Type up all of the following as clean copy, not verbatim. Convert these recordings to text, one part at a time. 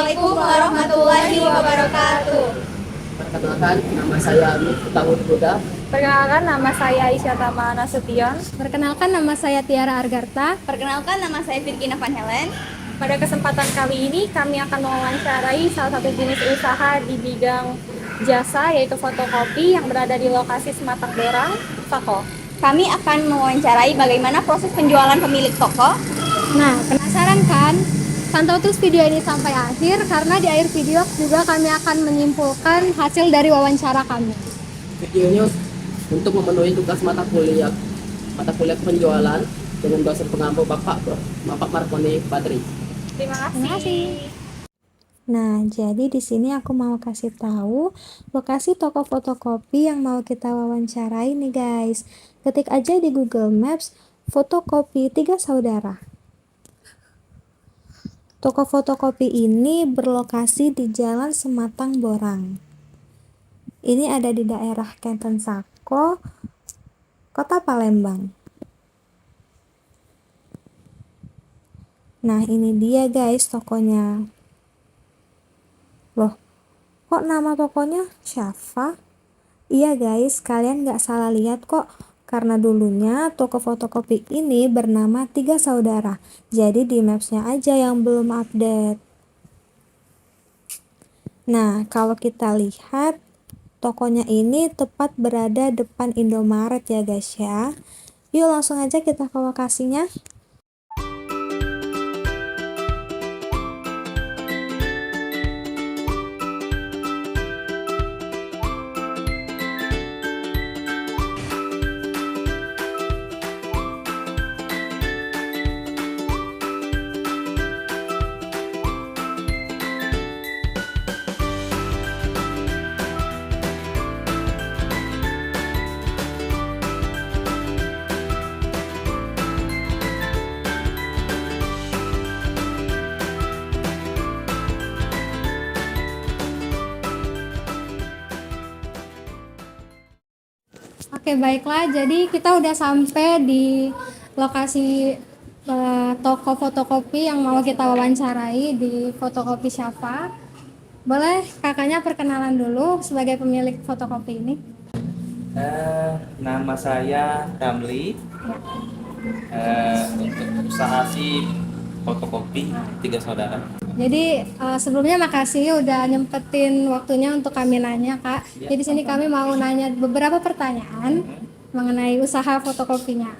Assalamualaikum warahmatullahi wabarakatuh. Perkenalkan, nama saya Miftahul Huda. Perkenalkan, nama saya Aisyah Tama Nasution. Perkenalkan, nama saya Tiara Argarta. Perkenalkan, nama saya Firkina Van Helen. Pada kesempatan kali ini, kami akan mewawancarai salah satu jenis usaha di bidang jasa, yaitu fotokopi yang berada di lokasi Sematang Borang, Fako. Kami akan mewawancarai bagaimana proses penjualan pemilik toko. Nah, penasaran kan? Pantau terus video ini sampai akhir, karena di akhir video juga kami akan menyimpulkan hasil dari wawancara kami. Video ini untuk memenuhi tugas mata kuliah penjualan dengan dosen pengampu Bapak Markoni Badri. Terima Terima kasih. kasih. Nah, jadi di sini aku mau kasih tahu lokasi toko fotokopi yang mau kita wawancarai nih guys. Ketik aja di Google Maps fotokopi 3 saudara. Toko fotokopi ini berlokasi di Jalan Sematang Borang. Ini ada di daerah Kenten Sako, Kota Palembang. Nah, ini dia guys tokonya. Loh, kok nama tokonya Syafa? Iya guys, kalian gak salah lihat kok. Karena dulunya toko fotokopi ini bernama 3 saudara. Jadi di mapsnya aja yang belum update. Nah, kalau kita lihat tokonya ini tepat berada depan Indomaret ya guys ya. Yuk langsung aja kita ke lokasinya. Oke, baiklah. Jadi kita udah sampai di lokasi toko fotokopi yang mau kita wawancarai di fotokopi Syafa. Boleh kakaknya perkenalan dulu sebagai pemilik fotokopi ini? Nama saya Ramli. Untuk usaha sih fotokopi 3 saudara. Jadi sebelumnya makasih udah nyempetin waktunya untuk kami nanya kak. Ya, Jadi sini kami mau nanya beberapa pertanyaan mengenai usaha fotokopinya.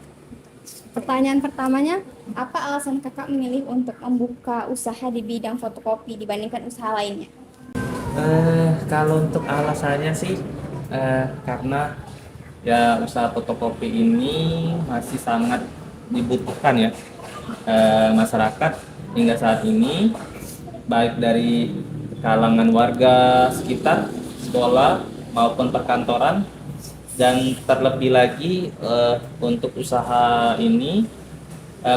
Pertanyaan pertamanya, Apa alasan kakak memilih untuk membuka usaha di bidang fotokopi dibandingkan usaha lainnya? Kalau untuk alasannya sih karena ya usaha fotokopi ini masih sangat dibutuhkan ya masyarakat hingga saat ini, baik dari kalangan warga sekitar, sekolah maupun perkantoran, dan terlebih lagi untuk usaha ini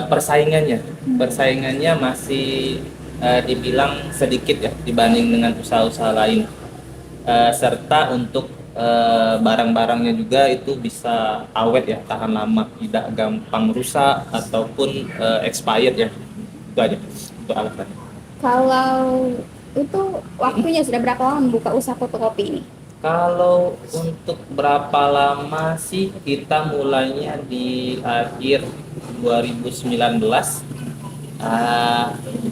persaingannya masih dibilang sedikit ya dibanding dengan usaha-usaha lain. Serta untuk barang-barangnya juga itu bisa awet ya, tahan lama, tidak gampang rusak ataupun expired ya. Itu aja untuk alasannya. Kalau itu waktunya sudah berapa lama membuka usaha fotokopi ini? Kalau untuk berapa lama sih, kita mulainya di akhir 2019,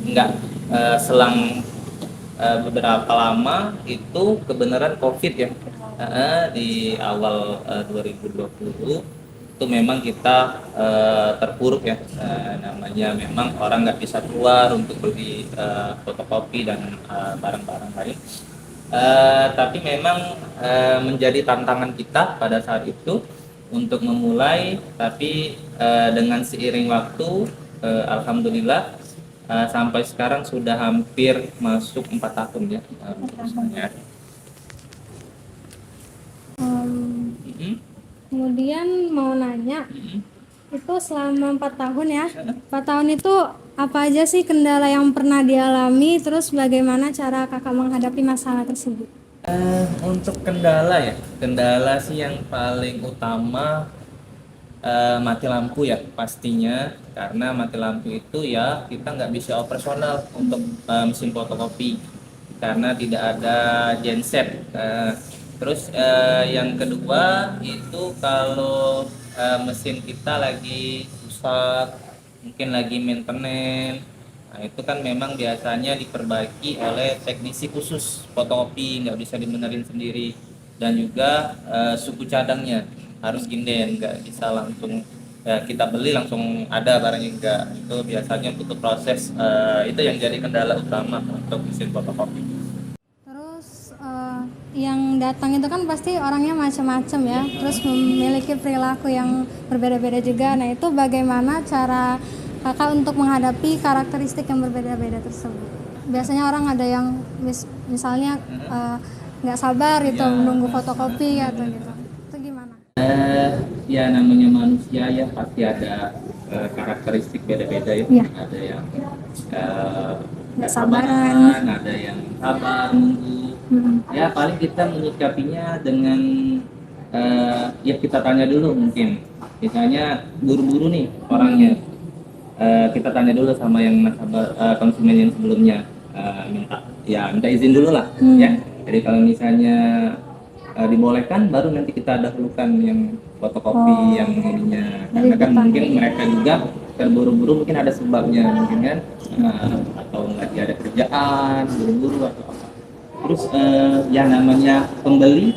enggak selang beberapa lama itu kebenaran COVID ya. Di awal 2020 itu memang kita terpuruk ya, namanya memang orang nggak bisa keluar untuk beli fotokopi dan barang-barang lain. Tapi memang menjadi tantangan kita pada saat itu untuk memulai, tapi dengan seiring waktu alhamdulillah sampai sekarang sudah hampir masuk 4 tahun ya usahanya. kemudian mau nanya, itu selama 4 tahun ya, 4 tahun itu apa aja sih kendala yang pernah dialami, terus bagaimana cara kakak menghadapi masalah tersebut? Untuk kendala ya, kendala sih yang paling utama mati lampu ya pastinya, karena mati lampu itu ya kita nggak bisa operasional untuk mesin fotokopi karena tidak ada genset. Terus yang kedua itu kalau mesin kita lagi rusak, mungkin lagi maintenance, nah itu kan memang biasanya diperbaiki oleh teknisi khusus fotokopi, nggak bisa dibenerin sendiri. Dan juga suku cadangnya harus inden, nggak bisa langsung kita beli langsung ada barangnya, enggak. Itu biasanya butuh proses, itu yang jadi kendala utama untuk mesin fotokopi. Terus yang datang itu kan pasti orangnya macam-macam ya, terus memiliki perilaku yang berbeda-beda juga. Nah itu bagaimana cara kakak untuk menghadapi karakteristik yang berbeda-beda tersebut? Biasanya orang ada yang misalnya nggak sabar gitu menunggu fotokopi atau gitu. Itu gimana? Ya namanya manusia ya pasti ada karakteristik beda-beda ya. Iya. Ada yang Nggak sabaran. ada yang sabar nunggu. Ya paling kita menyikapinya dengan ya kita tanya dulu mungkin. Misalnya buru-buru nih orangnya. Kita tanya dulu sama yang nasabah konsumen yang sebelumnya, minta izin dulu lah ya. Jadi kalau misalnya dibolehkan baru nanti kita dahulukan yang fotokopi yang ininya, karena kan mungkin mereka juga terburu-buru, mungkin ada sebabnya mungkin kan, atau lagi ada kerjaan buru-buru atau apa. Terus yang namanya pembeli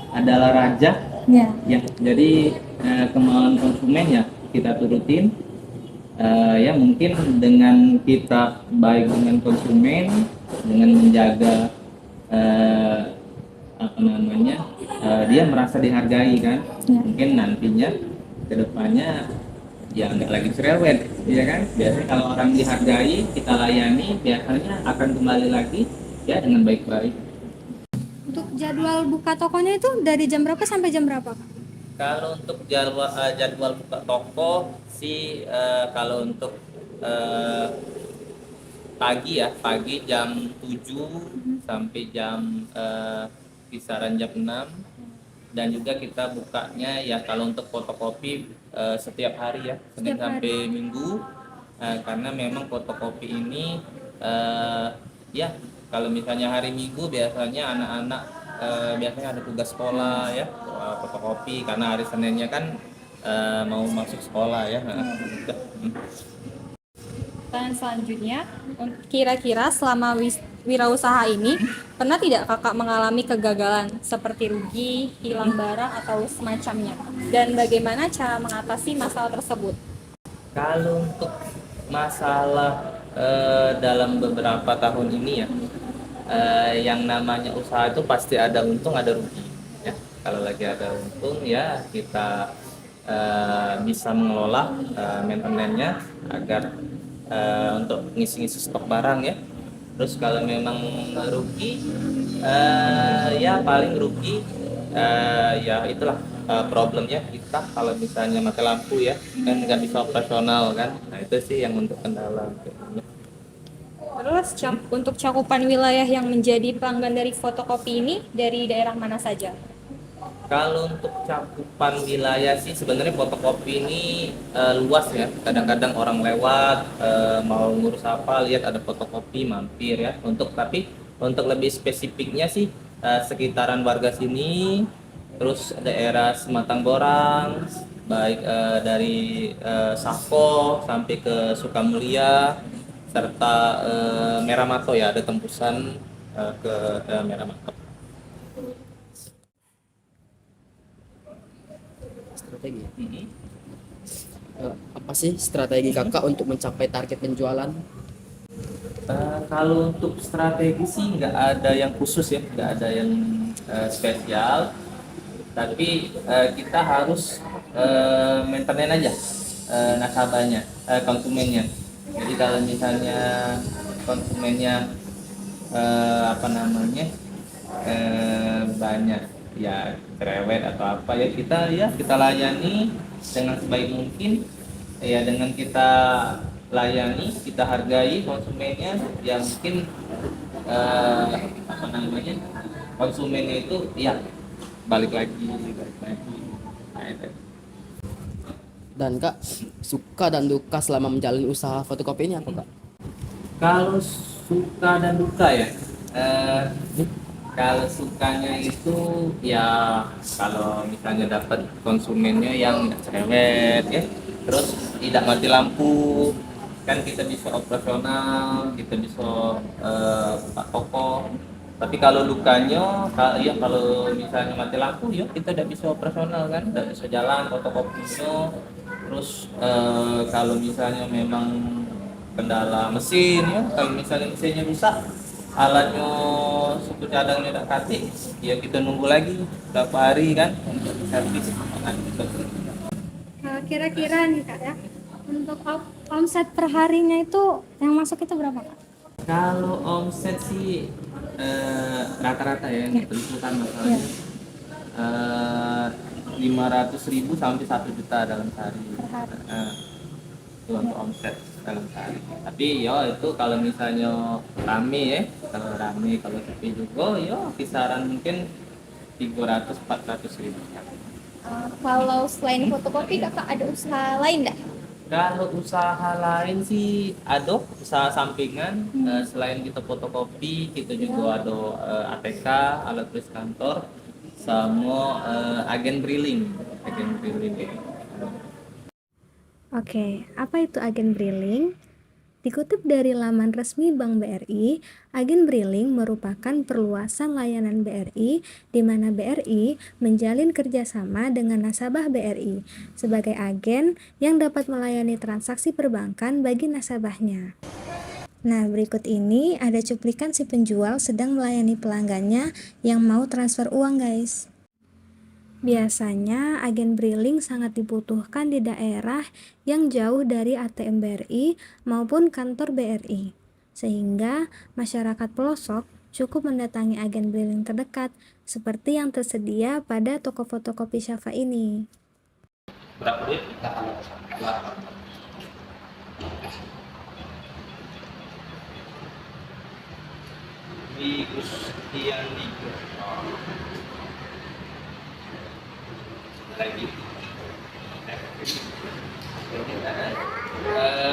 adalah raja ya, jadi kemauan konsumen ya kita turutin. Ya mungkin dengan kita baik dengan konsumen, dengan menjaga dia merasa dihargai kan, mungkin nantinya kedepannya ya nggak lagi cerewet, ya kan. Biasanya kalau orang dihargai, kita layani, biasanya akan kembali lagi ya dengan baik-baik. Untuk jadwal buka tokonya itu dari jam berapa sampai jam berapa, Kak? Kalau untuk jadwal buka toko sih, kalau untuk pagi jam 7 sampai jam kisaran jam 6, dan juga kita bukanya ya kalau untuk fotokopi setiap hari ya, Senin sampai Minggu, karena memang fotokopi ini ya kalau misalnya hari Minggu biasanya anak-anak biasanya ada tugas sekolah ya, fotokopi, karena hari Seninnya kan mau masuk sekolah ya. Pertanyaan selanjutnya, kira-kira selama wirausaha ini pernah tidak kakak mengalami kegagalan seperti rugi, hilang barang atau semacamnya? Dan bagaimana cara mengatasi masalah tersebut? Kalau untuk masalah dalam beberapa tahun ini ya, yang namanya usaha itu pasti ada untung ada rugi ya. Kalau lagi ada untung ya kita bisa mengelola maintenance-nya agar untuk ngisi-ngisi stok barang ya. Terus kalau memang rugi ya paling rugi ya itulah problemnya kita kalau misalnya mati lampu ya kan nggak bisa operasional kan. Nah itu sih yang untuk kendala. Terus untuk cakupan wilayah yang menjadi pelanggan dari fotokopi ini dari daerah mana saja? Kalau untuk cakupan wilayah sih sebenarnya fotokopi ini luas ya. Kadang-kadang orang lewat mau ngurus apa lihat ada fotokopi mampir ya. Tapi untuk lebih spesifiknya sih sekitaran warga sini, terus daerah Sematang Borang, baik dari Sako sampai ke Sukamulia, serta Meramato ya, ada tembusan ke Meramato. Strategi. Apa sih strategi kakak untuk mencapai target penjualan? Kalau untuk strategi sih nggak ada yang khusus ya, nggak ada yang spesial. Tapi kita harus maintenance aja nasabahnya, konsumennya. Jadi kalau misalnya konsumennya banyak ya cerewet atau apa ya kita layani dengan sebaik mungkin ya, dengan kita layani, kita hargai konsumennya ya, mungkin konsumennya itu ya balik lagi. Nah, itu. Dan Kak, suka dan duka selama menjalani usaha fotokopi ini apa Kak? Kalau suka dan duka ya, eh, kalau sukanya itu ya kalau misalnya dapat konsumennya yang nggak cerewet ya, terus tidak mati lampu, kan kita bisa operasional, kita bisa buka toko. Tapi kalau dukanya, ya kalau misalnya mati lampu, ya kita tidak bisa operasional kan, tidak bisa jalan fotokopinya. Terus kalau misalnya memang kendala mesin ya, kalau misalnya mesinnya rusak, alatnya suku cadangnya tidak kati, ya kita nunggu lagi berapa hari kan untuk servis. Kira-kira nih Kak ya, untuk omset per harinya itu yang masuk itu berapa Kak? Kalau omset sih rata-rata ya, yang tentukan masalahnya 500.000 sampai 1 juta dalam sehari. Itu untuk omset dalam sehari. Tapi ya itu kalau misalnya rame ya, kalau sepi juga ya kisaran mungkin 300-400 ribu. Kalau selain fotokopi kakak ada usaha lain nggak? Kalau usaha lain sih ada usaha sampingan. Selain kita fotokopi, kita juga ada ATK, alat tulis kantor, sama agen briling. Oke, apa itu agen briling? Dikutip dari laman resmi Bank BRI, agen briling merupakan perluasan layanan BRI di mana BRI menjalin kerjasama dengan nasabah BRI sebagai agen yang dapat melayani transaksi perbankan bagi nasabahnya. Nah, berikut ini ada cuplikan si penjual sedang melayani pelanggannya yang mau transfer uang, guys. Biasanya agen briling sangat dibutuhkan di daerah yang jauh dari ATM BRI maupun kantor BRI, sehingga masyarakat pelosok cukup mendatangi agen briling terdekat seperti yang tersedia pada toko fotokopi Syafa ini. Berapa duit? Di Gustian lagi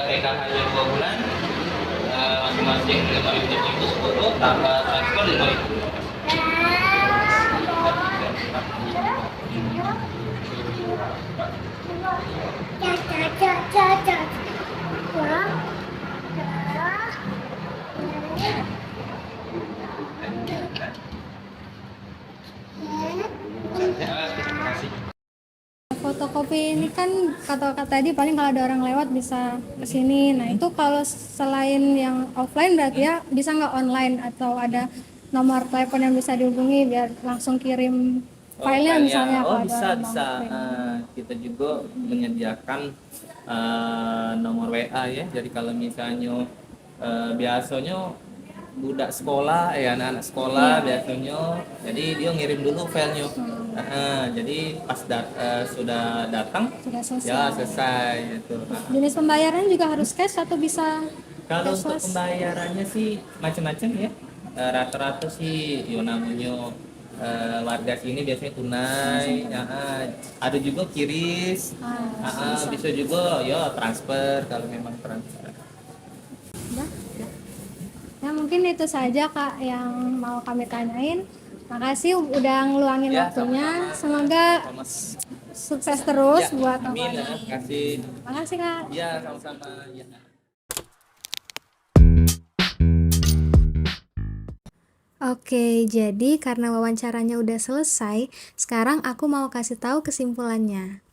PKH-nya 2 bulan, masing-masing 5.000 tambah transfer 5.000. Fotokopi ini kan kata tadi paling kalau ada orang lewat bisa kesini. Nah itu kalau selain yang offline berarti ya bisa nggak online atau ada nomor telepon yang bisa dihubungi biar langsung kirim filenya misalnya kalau ada bisa orang bisa. mau Kita juga menyediakan nomor WA ya. Jadi kalau misalnya biasanya budak sekolah, anak-anak sekolah biasanya, jadi dia ngirim dulu filenya. Jadi pas sudah datang, sudah selesai. ya selesai itu. Jenis pembayaran juga harus cash atau bisa Kalau untuk cashless? pembayarannya sih macam-macam ya. Rata-rata sih yo namanya warga sini biasanya tunai. Ada juga kiris. Bisa juga ya transfer kalau memang transfer. Ya mungkin itu saja Kak yang mau kami tanyain. Makasih udah ngeluangin Ya, waktunya. sama-sama. Semoga sukses terus Ya, buat toko amin. ini. Terima kasih. Makasih Kak. Ya, sama-sama. Ya. Oke, jadi karena wawancaranya udah selesai, sekarang aku mau kasih tahu kesimpulannya.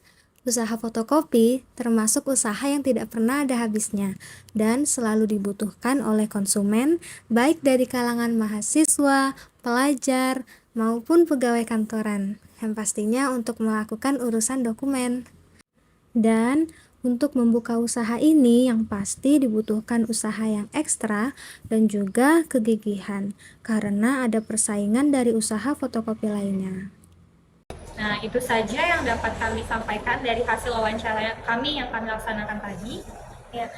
Usaha fotokopi termasuk usaha yang tidak pernah ada habisnya dan selalu dibutuhkan oleh konsumen baik dari kalangan mahasiswa, pelajar, maupun pegawai kantoran yang pastinya untuk melakukan urusan dokumen. Dan untuk membuka usaha ini yang pasti dibutuhkan usaha yang ekstra dan juga kegigihan karena ada persaingan dari usaha fotokopi lainnya. Nah, itu saja yang dapat kami sampaikan dari hasil wawancara kami yang kami laksanakan tadi. Ya.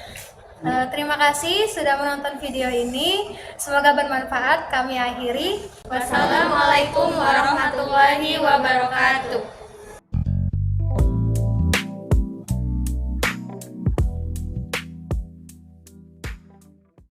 Terima kasih sudah menonton video ini. Semoga bermanfaat. Kami akhiri. Wassalamualaikum warahmatullahi wabarakatuh.